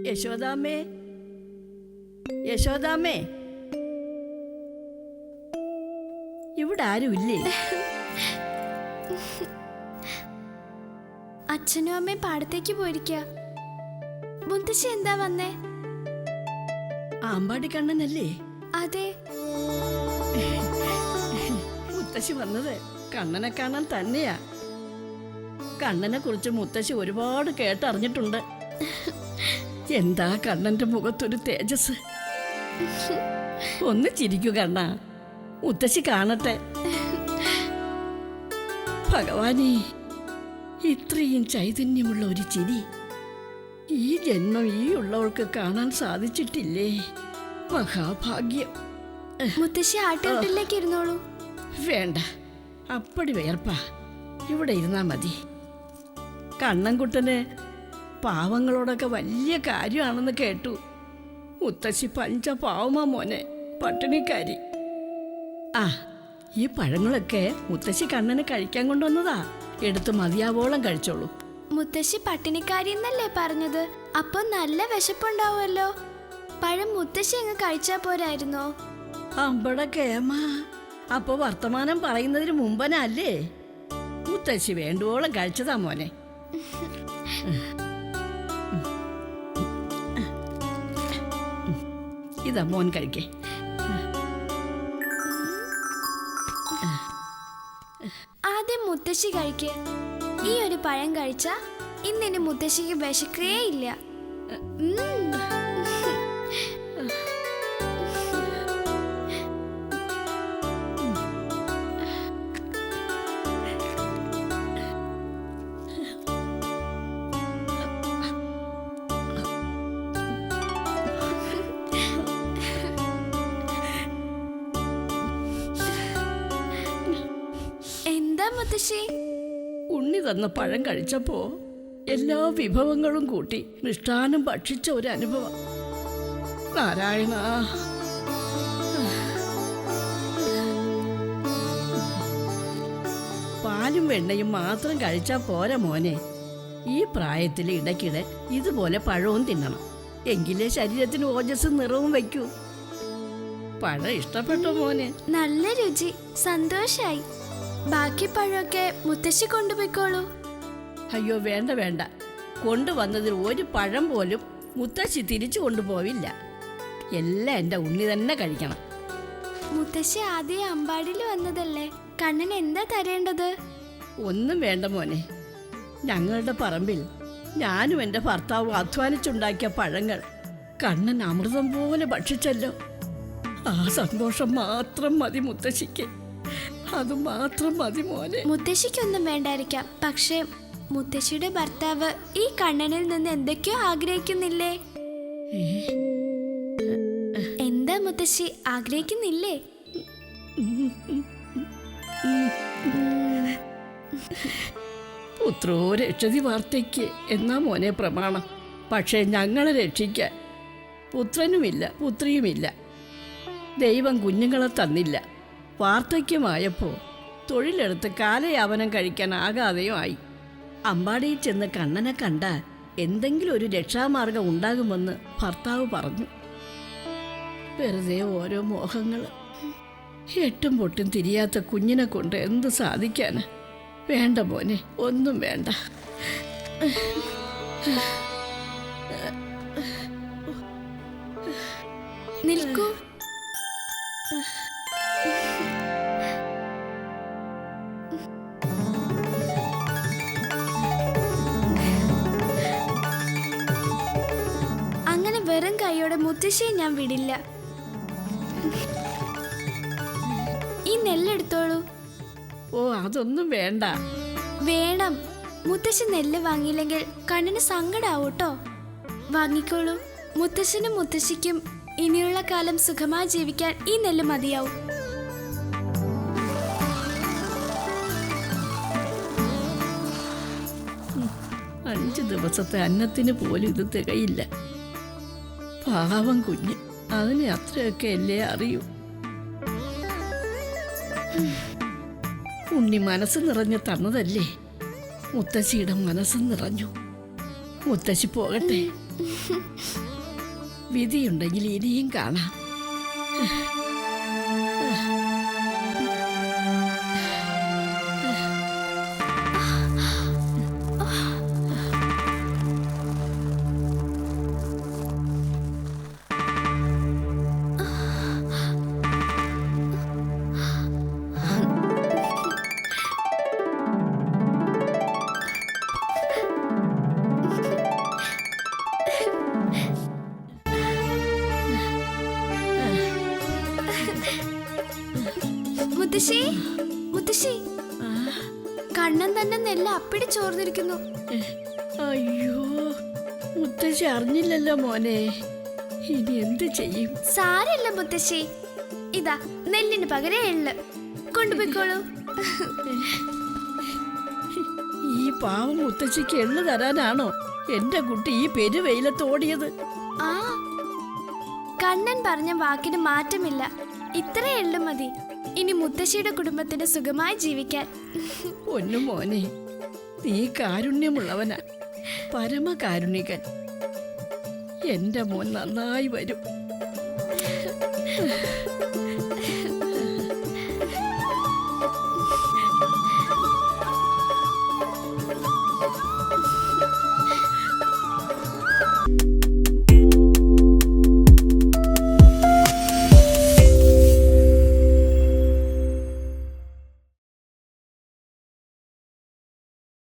യശോദാമ്മേ, യശോദാമ്മേ, ഇവിടെ ആരുമില്ലേ? അച്ഛനും അമ്മയും പാടത്തേക്ക് പോയിരിക്കുക. മുത്തശ്ശി എന്താ വന്നേ? ആമ്പാടി കണ്ണനല്ലേ? അതെ. മുത്തശ്ശി വന്നത് കണ്ണനെ കാണാൻ തന്നെയാ. കണ്ണനെ കുറിച്ച് മുത്തശ്ശി ഒരുപാട് കേട്ടറിഞ്ഞിട്ടുണ്ട്. എന്താ കണ്ണന്റെ മുഖത്തൊരു തേജസ്! ഒന്ന് ചിരിക്കൂ കണ്ണ, മുത്തശ്ശി കാണട്ടെ. ഭഗവാനേ, ഇത്രയും ചൈതന്യമുള്ള ഒരു ചിരി ഈ ജന്മം ഈ ഉള്ളവൾക്ക് കാണാൻ സാധിച്ചിട്ടില്ലേ? മഹാഭാഗ്യം. മുത്തശ്ശി ആട്ടുകെട്ടിലേക്ക് ഇരുന്നോളൂ. വേണ്ട, അപ്പടി വേർപ്പാ. ഇവിടെ ഇരുന്നാ മതി. കണ്ണൻകുട്ടന് പാവങ്ങളോടൊക്കെ വലിയ കാര്യമാണെന്ന് കേട്ടു. മുത്തശ്ശി പഞ്ച പാവമാ മോനെ, പട്ടിണിക്കാരി. ആ, ഈ പഴങ്ങളൊക്കെ മുത്തശ്ശി കണ്ണന് കഴിക്കാൻ കൊണ്ടുവന്നതാ. എടുത്ത് മതിയാവോളം കഴിച്ചോളൂ. മുത്തശ്ശി പട്ടിണിക്കാരി എന്നല്ലേ പറഞ്ഞത്? അപ്പൊ നല്ല വിശപ്പുണ്ടാവുമല്ലോ. പഴം മുത്തശ്ശി അങ്ങ് കഴിച്ചാ പോരായിരുന്നോ? അമ്പട കേമ, അപ്പൊ വർത്തമാനം പറയുന്നതിന് മുമ്പനല്ലേ? മുത്തശ്ശി വേണ്ടുവോളം കഴിച്ചതാ മോനെ. ഇതാ മോൻ കഴിക്കേ. ആദ്യം മുത്തശ്ശി കഴിക്ക്. ഈ ഒരു പഴം കഴിച്ചാ ഇന്നിന് മുത്തശ്ശിക്ക് വിശക്കേ ഇല്ല. എന്താ മുത്തശ്ശി? ഉണ്ണി തന്ന പഴം കഴിച്ചപ്പോ എല്ലാ വിഭവങ്ങളും കൂട്ടി മിഷ്ടാനം ഭക്ഷിച്ച ഒരു അനുഭവം. നാരായണ, പാലും വെണ്ണയും മാത്രം കഴിച്ചാ പോരാ മോനെ. ഈ പ്രായത്തിൽ ഇടയ്ക്കിടെ ഇതുപോലെ പഴവും തിന്നണം. എങ്കിലേ ശരീരത്തിന് ഓജസ്സും നിറവും വയ്ക്കൂ. പഴം ഇഷ്ടപ്പെട്ടോ മോനെ? നല്ല രുചി, സന്തോഷായി. ബാക്കി പഴമൊക്കെ മുത്തശ്ശി കൊണ്ടുപോയിക്കോളൂ. അയ്യോ വേണ്ട വേണ്ട, കൊണ്ടുവന്നതിൽ ഒരു പഴം പോലും മുത്തശ്ശി തിരിച്ചു കൊണ്ടുപോവില്ല. എല്ലാം എൻ്റെ ഉണ്ണി തന്നെ കഴിക്കണം. മുത്തശ്ശി ആദ്യം അമ്പാടിയിൽ വന്നതല്ലേ, കണ്ണൻ എന്താ തരേണ്ടത്? ഒന്നും വേണ്ട മോനെ. ഞങ്ങളുടെ പറമ്പിൽ ഞാനും എൻ്റെ ഭർത്താവും അധ്വാനിച്ചുണ്ടാക്കിയ പഴങ്ങൾ കണ്ണൻ അമൃതം പോലെ ഭക്ഷിച്ചല്ലോ. ആ സന്തോഷം മാത്രം മതി മുത്തശ്ശിക്ക്. അത് മാത്രം മതി മോനെ. മുത്തശ്ശിക്കൊന്നും വേണ്ടായിരിക്കാം, പക്ഷേ മുത്തശ്ശിയുടെ ഭർത്താവ് ഈ കണ്ണനിൽ നിന്ന് എന്തൊക്കെയോ ആഗ്രഹിക്കുന്നില്ലേ? എന്താ മുത്തശ്ശി ആഗ്രഹിക്കുന്നില്ലേ? പുത്രോ രക്ഷതി വാർത്തയ്ക്ക് എന്നാ മോനെ പ്രമാണം. പക്ഷേ ഞങ്ങളെ രക്ഷിക്കാൻ പുത്രനുമില്ല പുത്രിയുമില്ല. ദൈവം കുഞ്ഞുങ്ങളെ തന്നില്ല. വാർദ്ധക്യമായപ്പോൾ തൊഴിലെടുത്ത് കാലയാപനം കഴിക്കാനാകാതെയും ആയി. അമ്പാടിയിൽ ചെന്ന് കണ്ണനെ കണ്ടാൽ എന്തെങ്കിലും ഒരു രക്ഷാമാർഗം ഉണ്ടാകുമെന്ന് ഭർത്താവ് പറഞ്ഞു. വെറുതെ ഓരോ മോഹങ്ങൾ. എട്ടും പൊട്ടും തിരിയാത്ത കുഞ്ഞിനെ കൊണ്ട് എന്ത് സാധിക്കാന്? വേണ്ട മോനെ, ഒന്നും വേണ്ട. നിൽക്കൂ. അങ്ങനെ വെറും കൈയോടെ മുത്തശ്ശിയെ ഞാൻ വിടില്ല. ഈ നെല്ലെടുത്തോളൂ. ഓ, അതൊന്നും വേണ്ട. വേണം. മുത്തശ്ശി നെല്ല് വാങ്ങിയില്ലെങ്കിൽ കണ്ണിന് സങ്കടാവൂട്ടോ. വാങ്ങിക്കോളൂ. മുത്തശ്ശനും മുത്തശ്ശിക്കും ഇനിയുള്ള കാലം സുഖമായി ജീവിക്കാൻ ഈ നെല്ല് മതിയാവും. അഞ്ച് ദിവസത്തെ അന്നത്തിന് പോലും ഇത് തികയില്ല. പാവം കുഞ്ഞ്, അതിന് അത്രയൊക്കെ അല്ലേ അറിയൂ. ഉണ്ണി മനസ്സ് നിറഞ്ഞ് തന്നതല്ലേ. മുത്തശ്ശിയുടെ മനസ്സ് നിറഞ്ഞു. മുത്തശ്ശി പോകട്ടെ. വിധിയുണ്ടെങ്കിൽ ഇനിയും കാണാം. മുത്തശ്ശി, മുത്തശ്ശി, കണ്ണൻ തന്നെ നെല്ല് അപ്പിടി ചോർന്നിരിക്കുന്നു. അയ്യോ, മുത്തശ്ശി അറിഞ്ഞില്ലല്ലോ മോനെ. ഇനി എന്ത് ചെയ്യും? സാരമില്ല മുത്തശ്ശി, ഇതാ നെല്ലിന് പകരം എള്ള് കൊണ്ടുപോയിക്കോളൂ. ഈ പാവം മുത്തശ്ശിക്ക് എള്ളു തരാനാണോ എന്റെ കുട്ടി ഈ പെരുവെയിലത്തോടിയത്? ആ, കണ്ണൻ പറഞ്ഞ വാക്കിന് മാറ്റമില്ല. ഇത്ര എള്ളു മതി ഇനി മുത്തശ്ശിയുടെ കുടുംബത്തിന് സുഖമായി ജീവിക്കാൻ. ഒന്നു മോനെ, നീ കാരുണ്യമുള്ളവനാ, പരമകാരുണികൻ. എന്റെ മോൻ നന്നായി വരും.